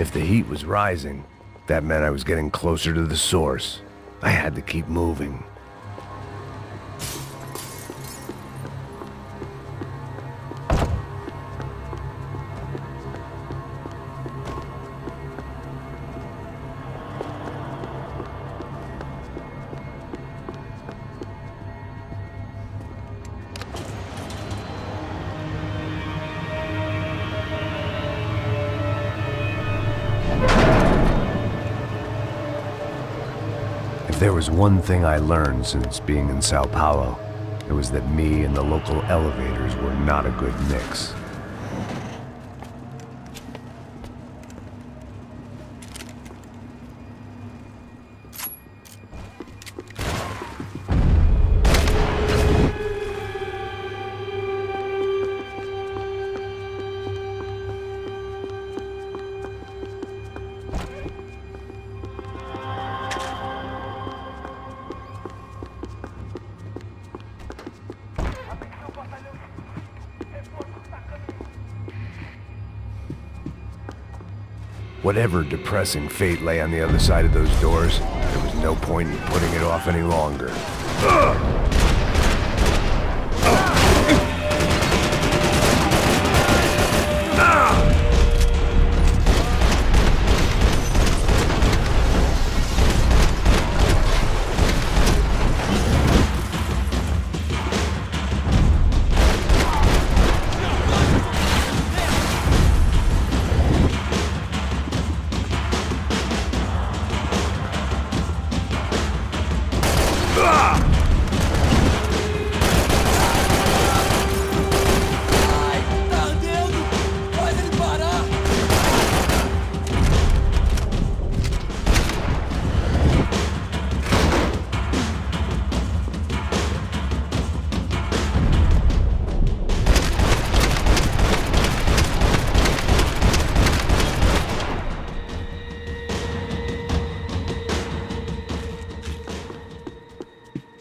If the heat was rising, that meant I was getting closer to the source. I had to keep moving. If there was one thing I learned since being in Sao Paulo, it was that me and the local elevators were not a good mix. Whatever depressing fate lay on the other side of those doors, there was no point in putting it off any longer.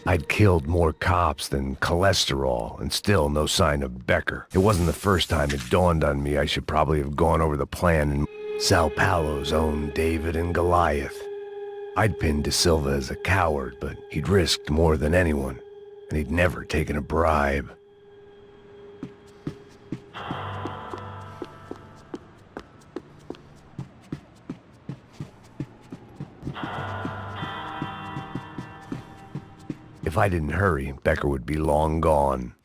I'd killed more cops than cholesterol, and still no sign of Becker. It wasn't the first time it dawned on me I should probably have gone over the plan in Sao Paulo's own David and Goliath. I'd pinned De Silva as a coward, but he'd risked more than anyone, and he'd never taken a bribe. If I didn't hurry, Becker would be long gone.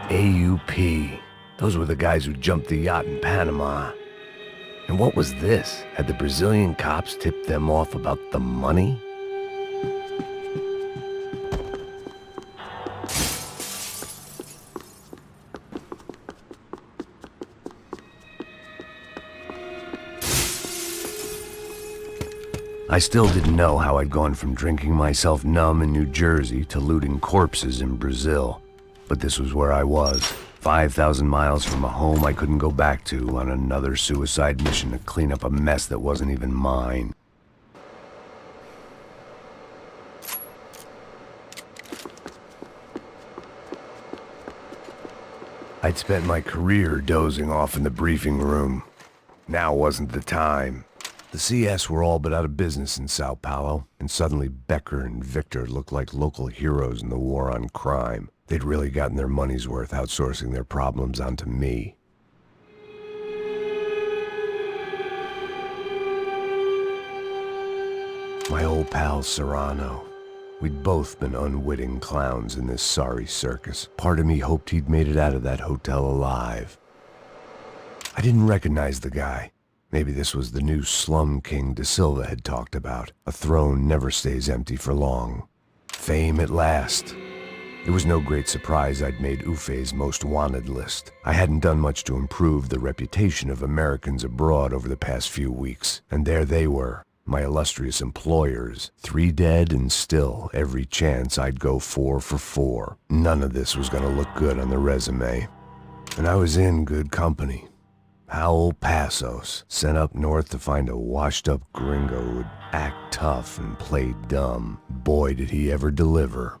AUP. Those were the guys who jumped the yacht in Panama. And what was this? Had the Brazilian cops tipped them off about the money? I still didn't know how I'd gone from drinking myself numb in New Jersey to looting corpses in Brazil. But this was where I was, 5,000 miles from a home I couldn't go back to, on another suicide mission to clean up a mess that wasn't even mine. I'd spent my career dozing off in the briefing room. Now wasn't the time. The CS were all but out of business in Sao Paulo, and suddenly Becker and Victor looked like local heroes in the war on crime. They'd really gotten their money's worth outsourcing their problems onto me. My old pal Serrano. We'd both been unwitting clowns in this sorry circus. Part of me hoped he'd made it out of that hotel alive. I didn't recognize the guy. Maybe this was the new slum king De Silva had talked about. A throne never stays empty for long. Fame at last. It was no great surprise I'd made Ufe's most wanted list. I hadn't done much to improve the reputation of Americans abroad over the past few weeks, and there they were, My illustrious employers, 3 dead and still every chance I'd go 4 for 4. None of this was gonna look good on the resume. And I was in good company. Howell Passos, sent up north to find a washed-up gringo who'd act tough and play dumb. Boy, did he ever deliver.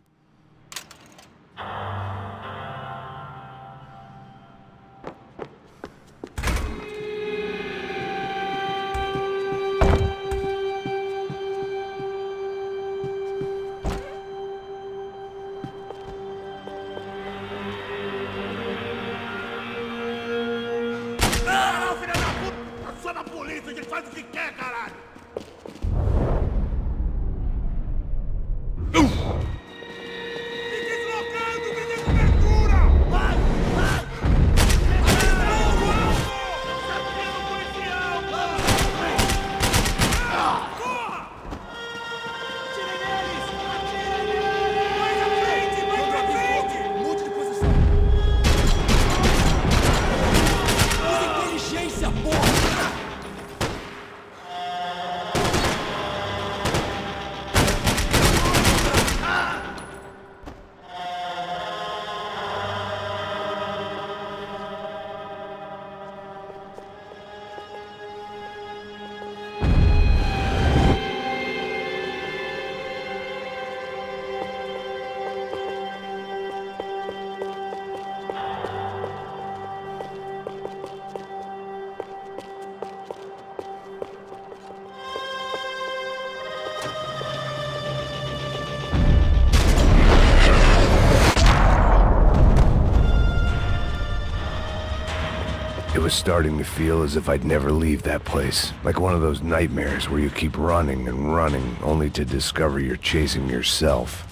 It was starting to feel as if I'd never leave that place. Like one of those nightmares where you keep running and running, only to discover you're chasing yourself.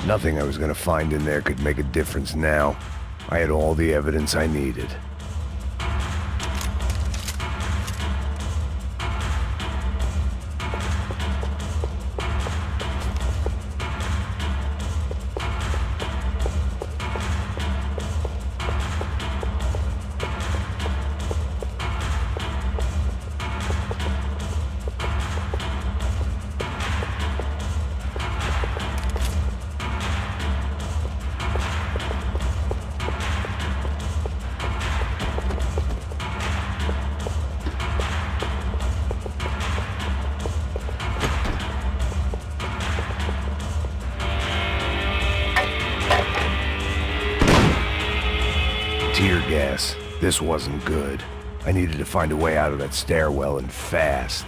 Nothing I was gonna find in there could make a difference now. I had all the evidence I needed. Tear gas. This wasn't good. I needed to find a way out of that stairwell and fast.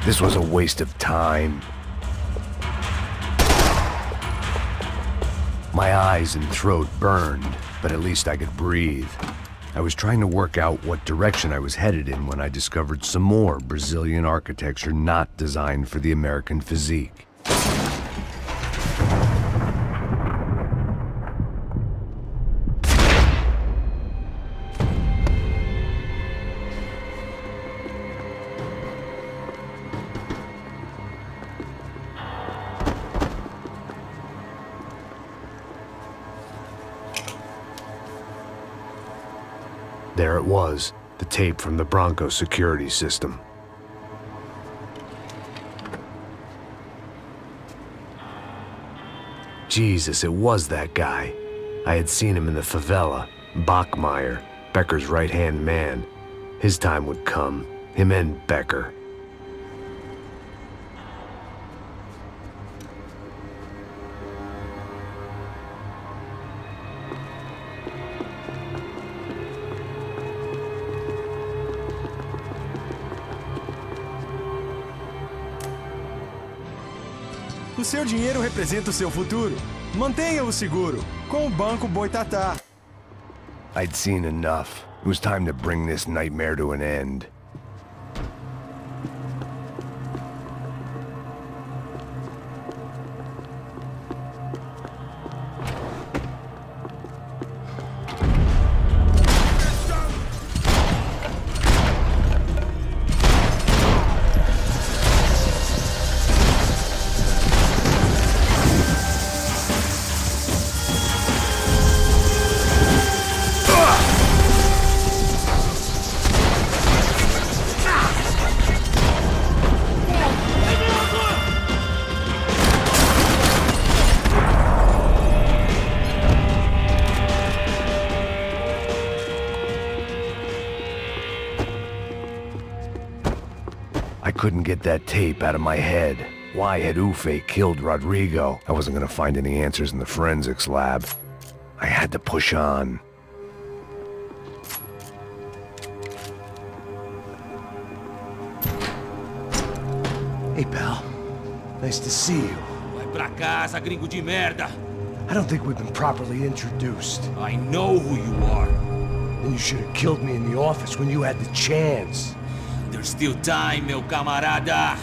This was a waste of time. My eyes and throat burned, but at least I could breathe. I was trying to work out what direction I was headed in when I discovered some more Brazilian architecture not designed for the American physique. There it was, the tape from the Bronco security system. Jesus, it was that guy. I had seen him in the favela. Bachmeyer, Becker's right-hand man. His time would come. Him and Becker. O seu dinheiro representa o seu futuro. Mantenha-o seguro, com o Banco Boitatá. I'd seen enough. It was time to bring this nightmare to an end. couldn't get that tape out of my head. Why had Ufe killed Rodrigo? I wasn't gonna find any answers in the forensics lab. I had to push on. Hey, pal. Nice to see you. Vai pra casa, gringo de merda! I don't think we've been properly introduced. I know who you are. Then you should have killed me in the office when you had the chance. There's still time, meu camarada!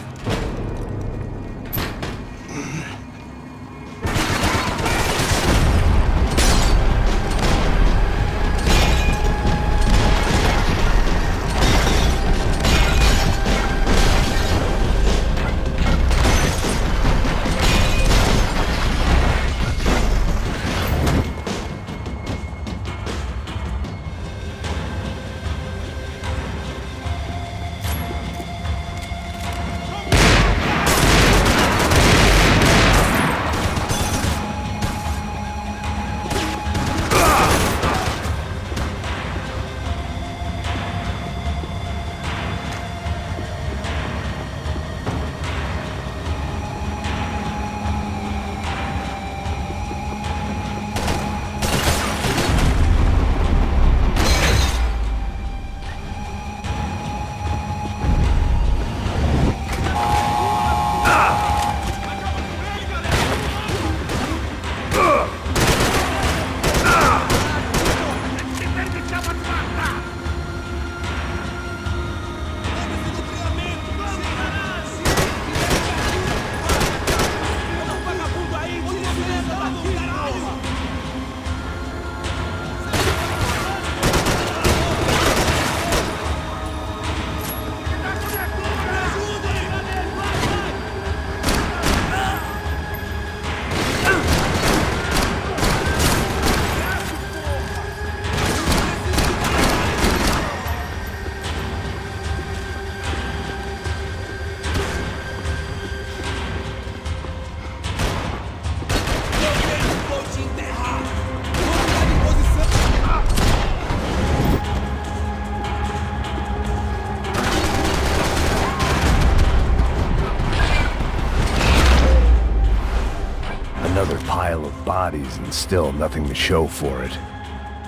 Another pile of bodies and still nothing to show for it.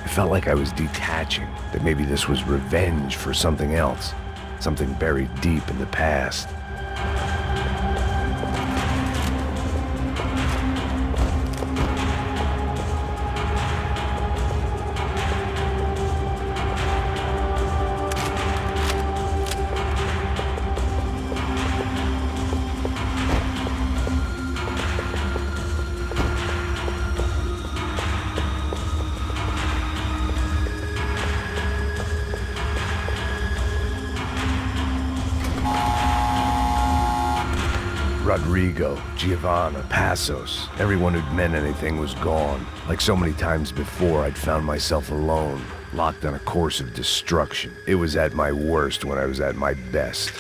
It felt like I was detaching, that maybe this was revenge for something else, something buried deep in the past. Rodrigo, Giovanna, Passos, everyone who'd meant anything was gone. Like so many times before, I'd found myself alone, locked on a course of destruction. It was at my worst when I was at my best.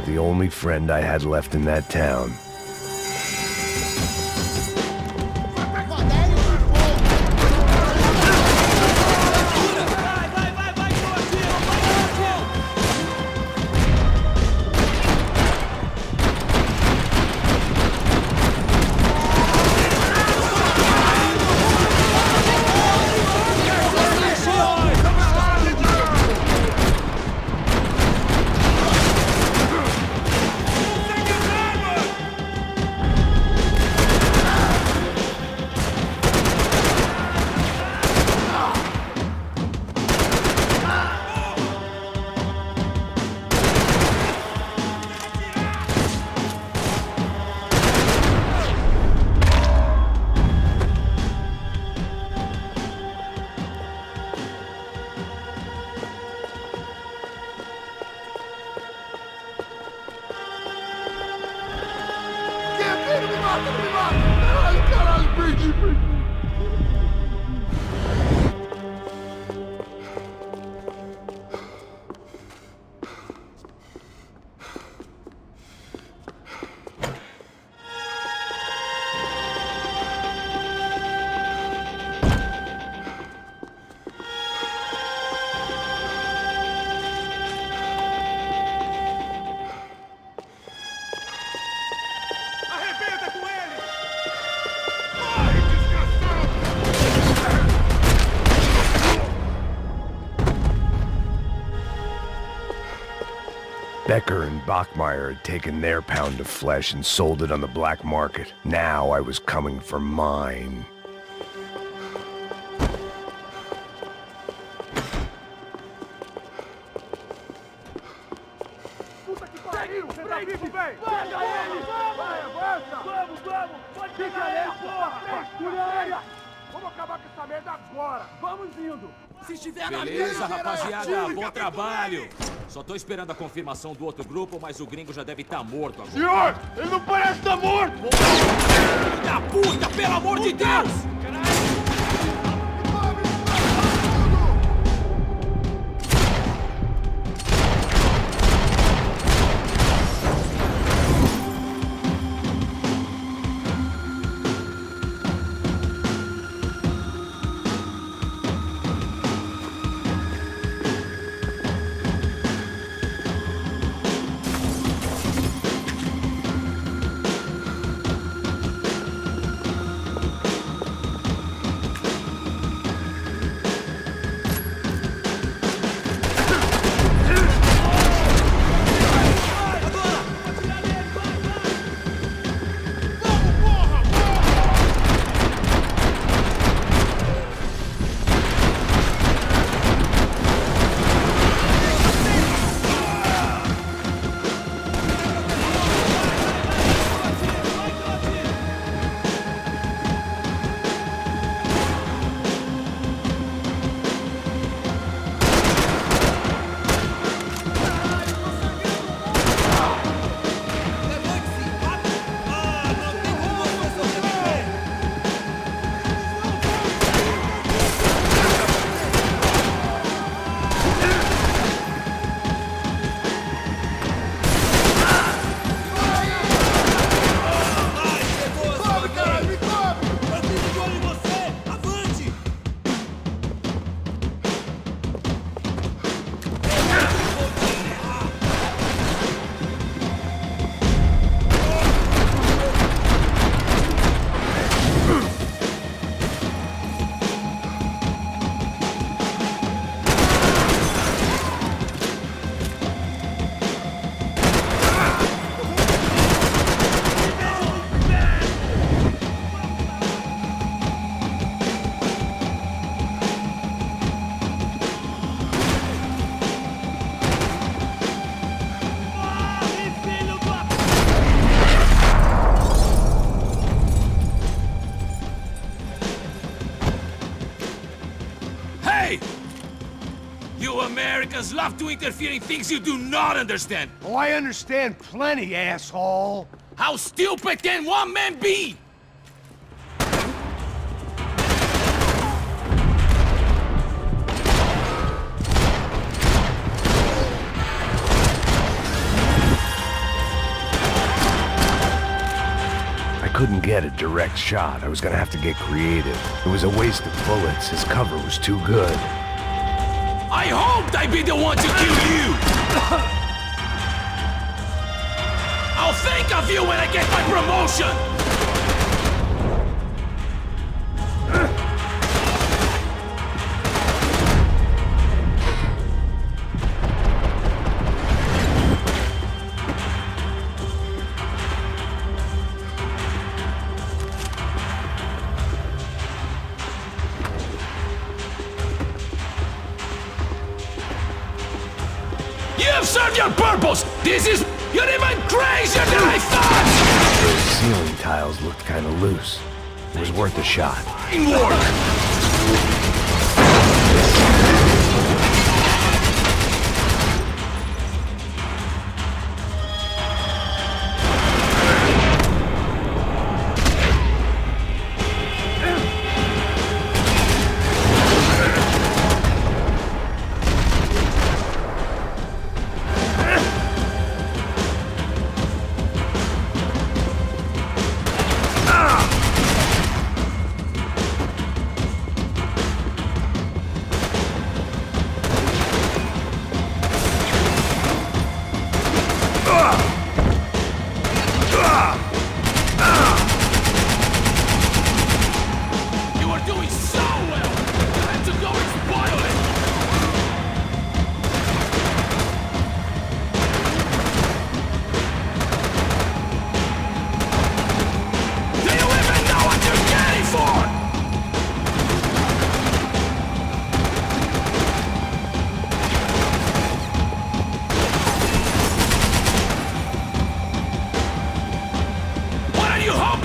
The only friend I had left in that town. Becker and Bachmeyer had taken their pound of flesh and sold it on the black market. Now I was coming for mine. Beleza, rapaziada, bom trabalho. Só tô esperando a confirmação do outro grupo, mas o gringo já deve estar morto agora. Senhor, ele não parece estar morto! Filho da puta, pelo amor de Deus! You Americans love to interfere in things you do not understand. Oh, I understand plenty, asshole. How stupid can one man be? couldn't get a direct shot. I was gonna have to get creative. It was a waste of bullets. His cover was too good. I hoped I'd be the one to kill you! I'll think of you when I get my promotion! You've served your purpose! This is... You're even crazier than I thought! Those ceiling tiles looked kind of loose. It was worth a shot. Fine work!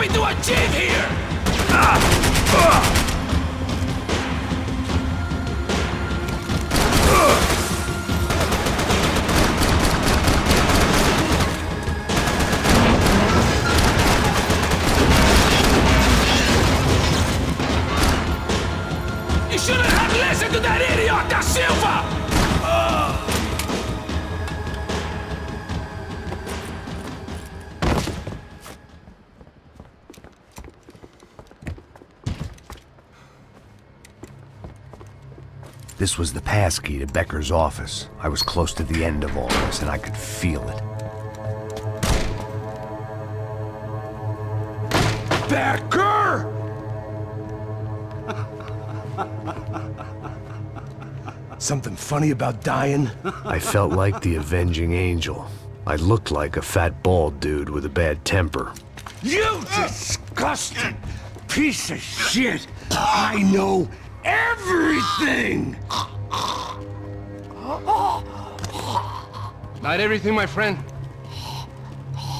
To achieve here! You shouldn't have listened to that idiot, Da Silva! This was the passkey to Becker's office. I was close to the end of all this, and I could feel it. Becker! Something funny about dying? I felt like the avenging angel. I looked like a fat bald dude with a bad temper. You disgusting piece of shit! I know everything! Not everything, my friend.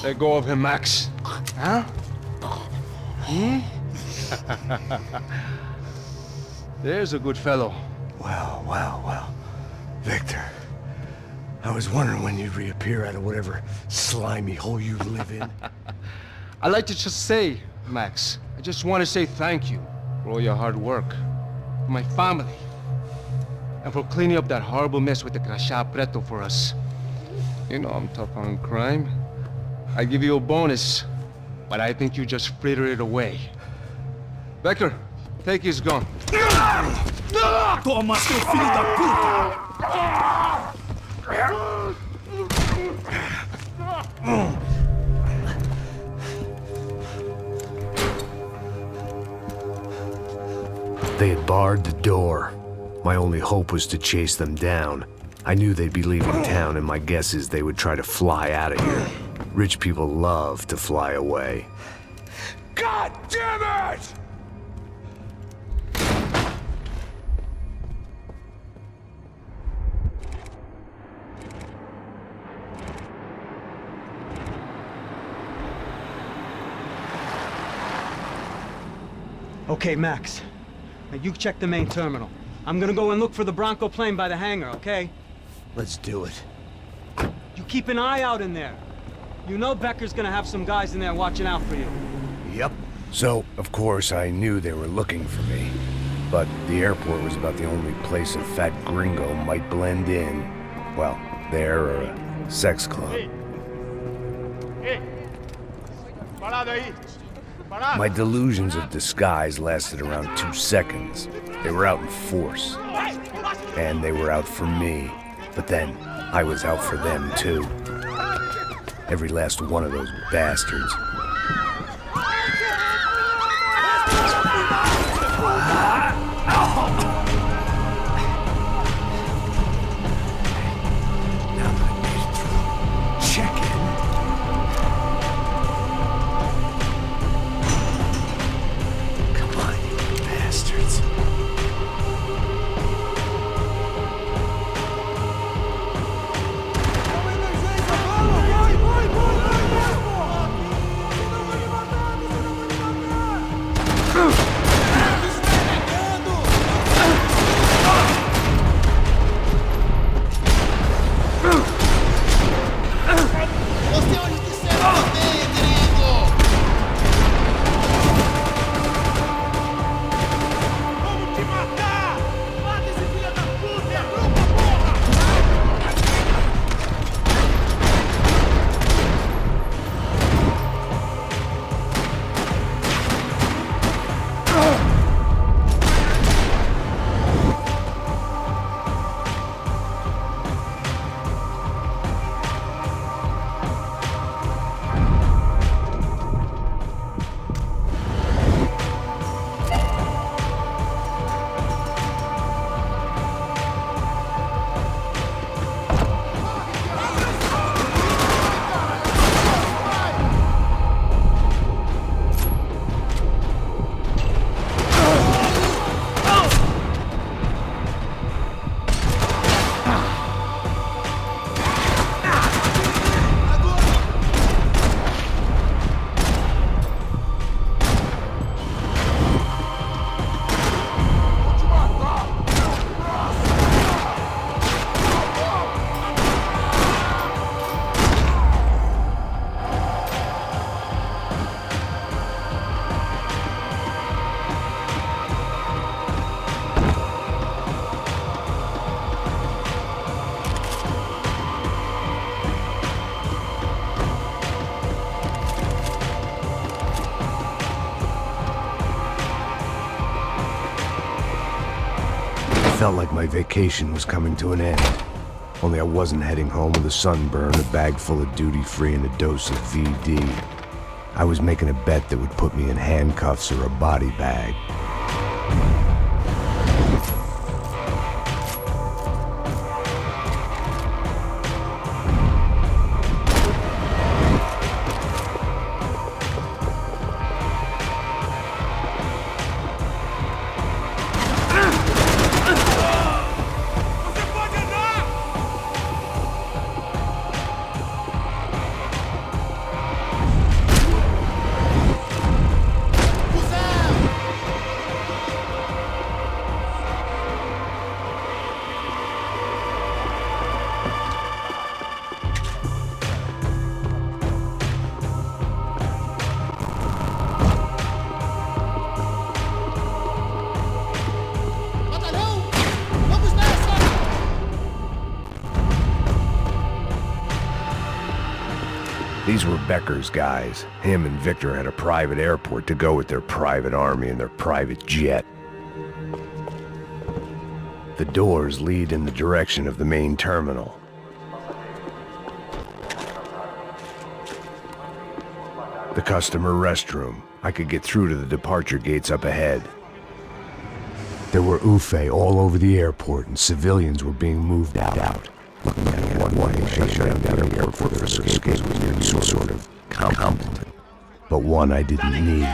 Let go of him, Max. Huh? Hmm? There's a good fellow. Well. Victor, I was wondering when you'd reappear out of whatever slimy hole you live in. I'd like to just say, Max, I just want to say thank you for all your hard work. For my family. And for cleaning up that horrible mess with the Crachá Preto for us. You know I'm tough on crime. I give you a bonus, but I think you just frittered it away. Becker, take his gun. Toma, seu filho da puta! They had barred the door. My only hope was to chase them down. I knew they'd be leaving town, and my guess is they would try to fly out of here. Rich people love to fly away. God damn it! Okay, Max. Now you check the main terminal. I'm gonna go and look for the Bronco plane by the hangar, okay? Let's do it. You keep an eye out in there. You know Becker's gonna have some guys in there watching out for you. Yep. So, of course, I knew they were looking for me. But the airport was about the only place a fat gringo might blend in. Well, there or a sex club. Hey! Parado aí! My delusions of disguise lasted around 2 seconds. They were out in force. And they were out for me. But then, I was out for them too. Every last one of those bastards. Felt like my vacation was coming to an end. Only I wasn't heading home with a sunburn, a bag full of duty-free, and a dose of VD. I was making a bet that would put me in handcuffs or a body bag. These were Becker's guys. Him and Victor had a private airport to go with their private army and their private jet. The doors lead in the direction of the main terminal. The customer restroom. I could get through to the departure gates up ahead. There were UFE all over the airport, and civilians were being moved out. Looking at it one way, shutting down the airport for their escape was nearly some sort of compliment. But one I didn't need.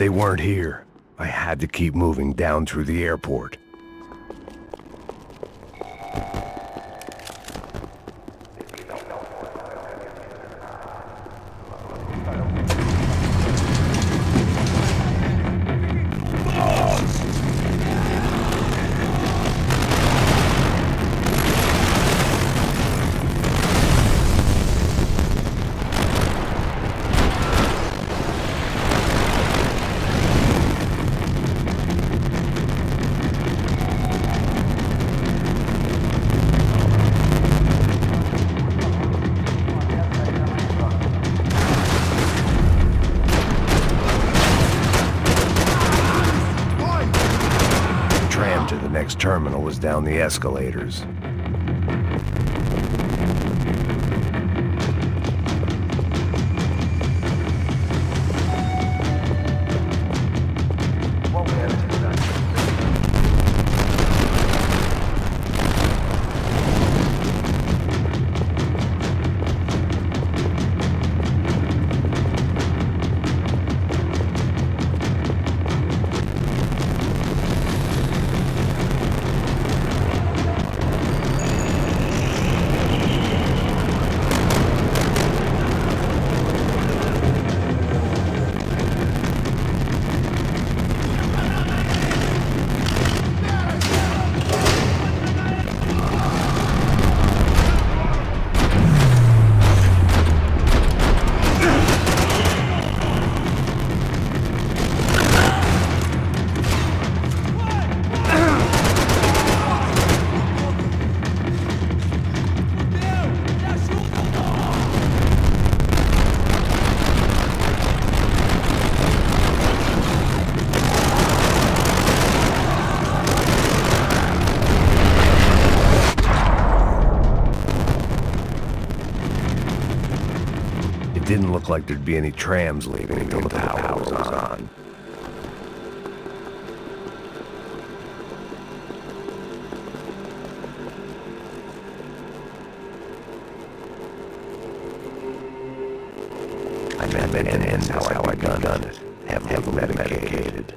They weren't here. I had to keep moving down through the airport. To the next terminal was down the escalators. Didn't look like there'd be any trams leaving until the power was on. I meant to end how I done it. Heavily medicated.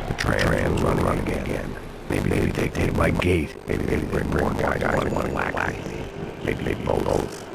The tram was running again. Maybe they take my gate. Maybe they bring more guys want to whack me. Maybe they both.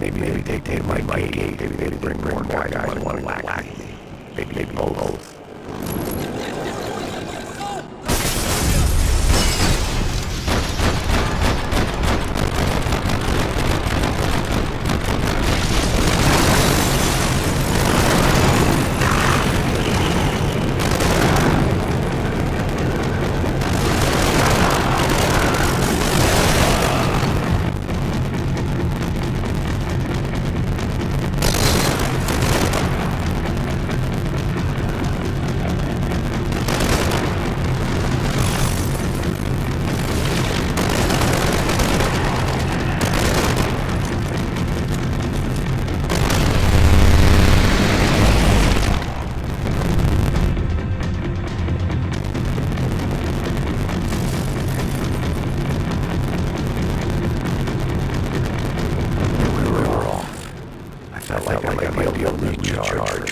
Maybe they take my gate. Maybe they bring more guys want to whack me. Maybe both.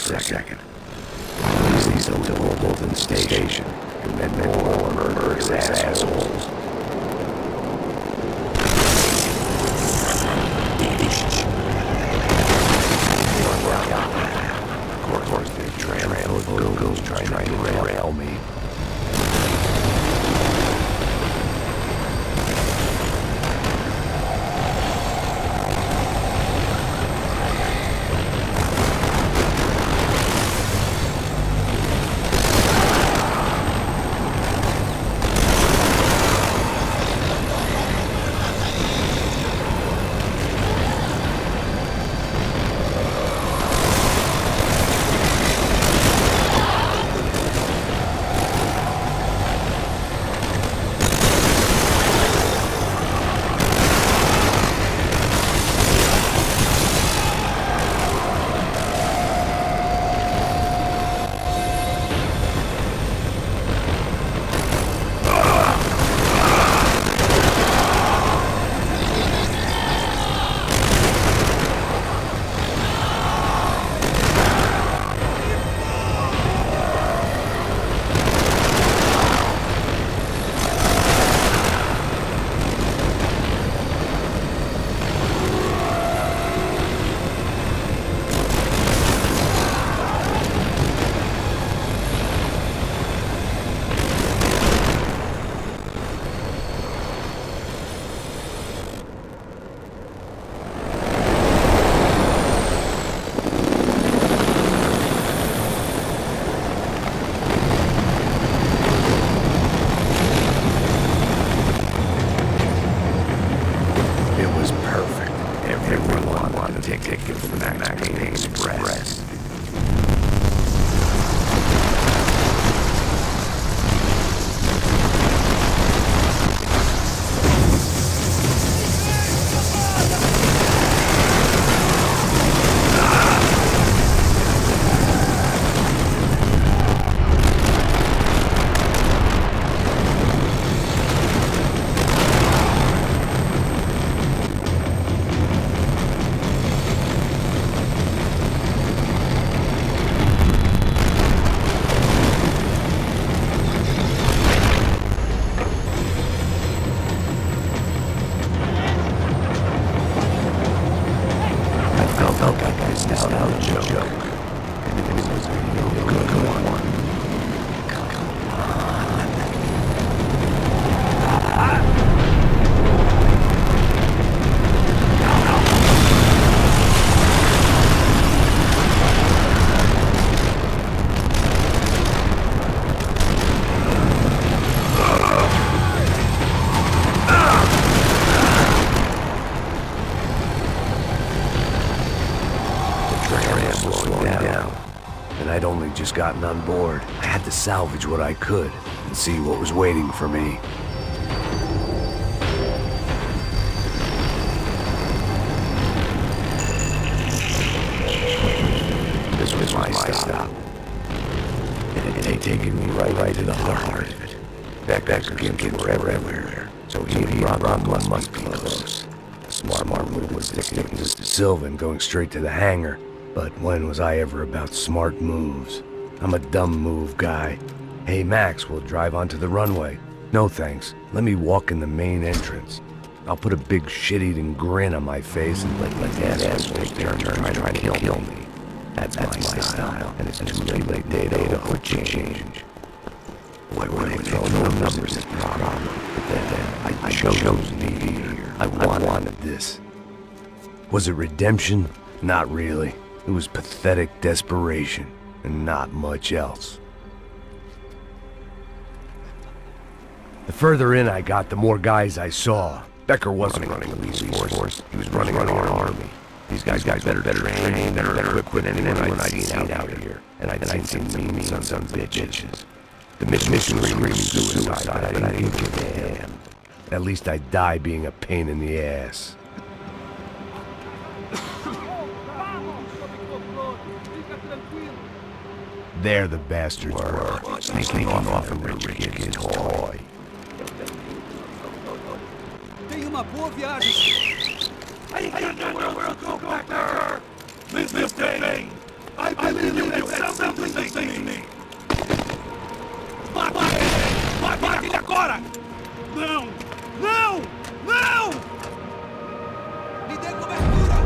for a second. These those are both in the station, and then more murderous assholes. Of course, they trail goes trying to derail me. only just gotten on board. I had to salvage what I could and see what was waiting for me. This was my stop. It had taken me right to the heart of it. Beck's kids were everywhere, so he brought must be close. The smart move was sticking to Sylvan, going straight to the hangar. But when was I ever about smart moves? I'm a dumb move guy. Hey Max, we'll drive onto the runway. No thanks. Let me walk in the main entrance. I'll put a big shit-eating grin on my face and let the assholes take turn trying to kill me. That's my style, and it's too late to put change. Boy, when I throw no numbers at the problem, but then I chose me here. I wanted this. Was it redemption? Not really. It was pathetic desperation, and not much else. The further in I got, the more guys I saw. Becker wasn't running a police force. He was running an army. These guys better trained, better equipped than anyone I'd seen out here. And I'd seen some mean sons of bitches. The mission screamed suicide, but I didn't give a damn. At least I'd die being a pain in the ass. There the bastards were, sneaking off in rich kid's toy. Tenha uma boa viagem. I ain't got nowhere to go back there. Mr. Payne, I believe you have something to say to me. Mate ele agora! Não! Não! Não! Me dê cobertura!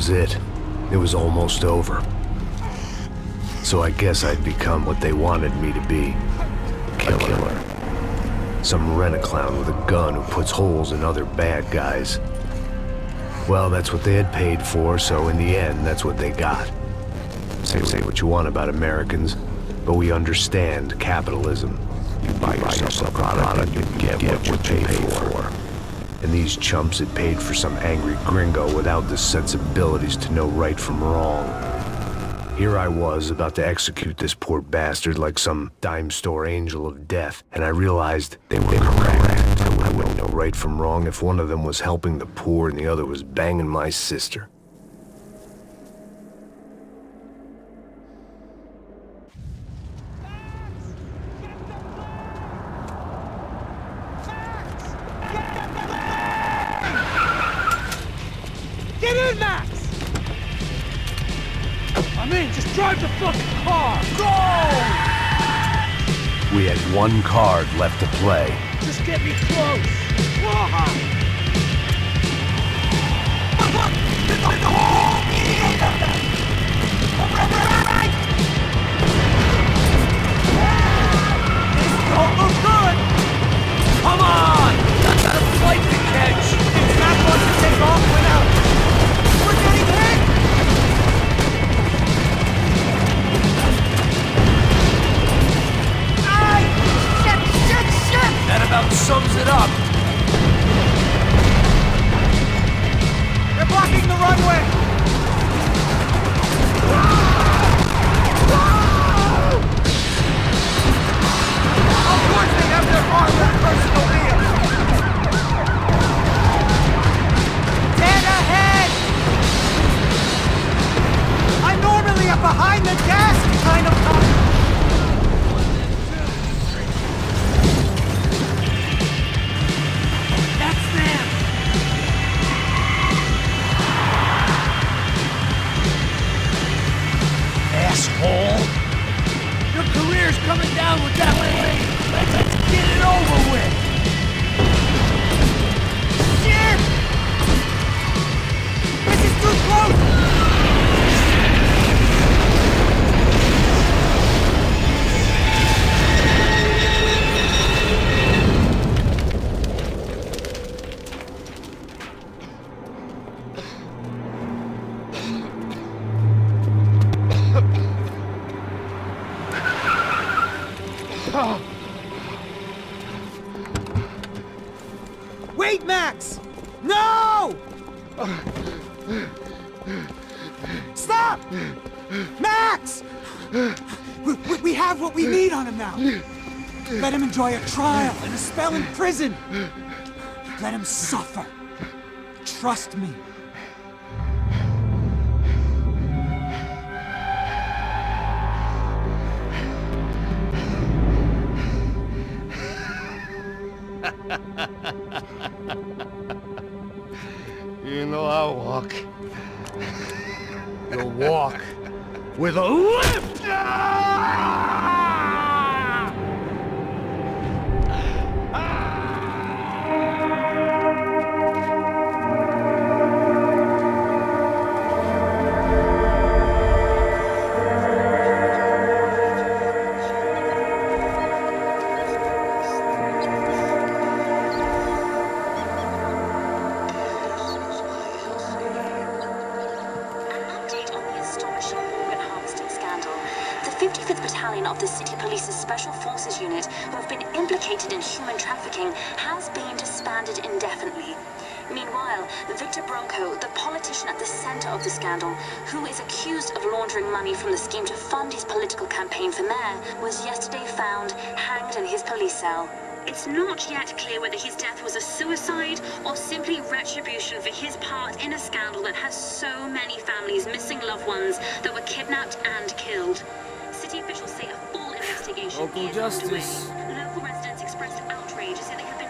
was it. It was almost over. So I guess I'd become what they wanted me to be. A killer. Some rent-a-clown with a gun who puts holes in other bad guys. Well, that's what they had paid for, so in the end, that's what they got. Say what you want about Americans, but we understand capitalism. You buy yourself a product and you get what you pay for. And these chumps had paid for some angry gringo without the sensibilities to know right from wrong. Here I was, about to execute this poor bastard like some dime store angel of death, and I realized they were correct. I wouldn't know right from wrong if one of them was helping the poor and the other was banging my sister. Get in, Max! I'm in, just drive the fucking car! Go! We had one card left to play. Just get me close! This don't look good! Come on! I've got a flight to catch! It's not going to take off without... We're getting hit! Ay! Shit! That about sums it up. They're blocking the runway! Of course they have their armored personnel! Dead ahead! I'm normally a behind the desk kind of guy. That's them! Asshole! Your career's coming down with that lady! Let's get it over with! Shit! This is too close! Wait, Max! No! Stop! Max! We have what we need on him now. Let him enjoy a trial and a spell in prison. Let him suffer. Trust me. You know I'll walk. You'll walk with a lift! The 55th Battalion of the City Police's Special Forces Unit, who have been implicated in human trafficking, has been disbanded indefinitely. Meanwhile, Victor Bronco, the politician at the center of the scandal, who is accused of laundering money from the scheme to fund his political campaign for mayor, was yesterday found hanged in his police cell. It's not yet clear whether his death was a suicide or simply retribution for his part in a scandal that has so many families missing loved ones that were kidnapped and killed. City officials say a full investigation is underway. Local residents expressed outrage, saying they have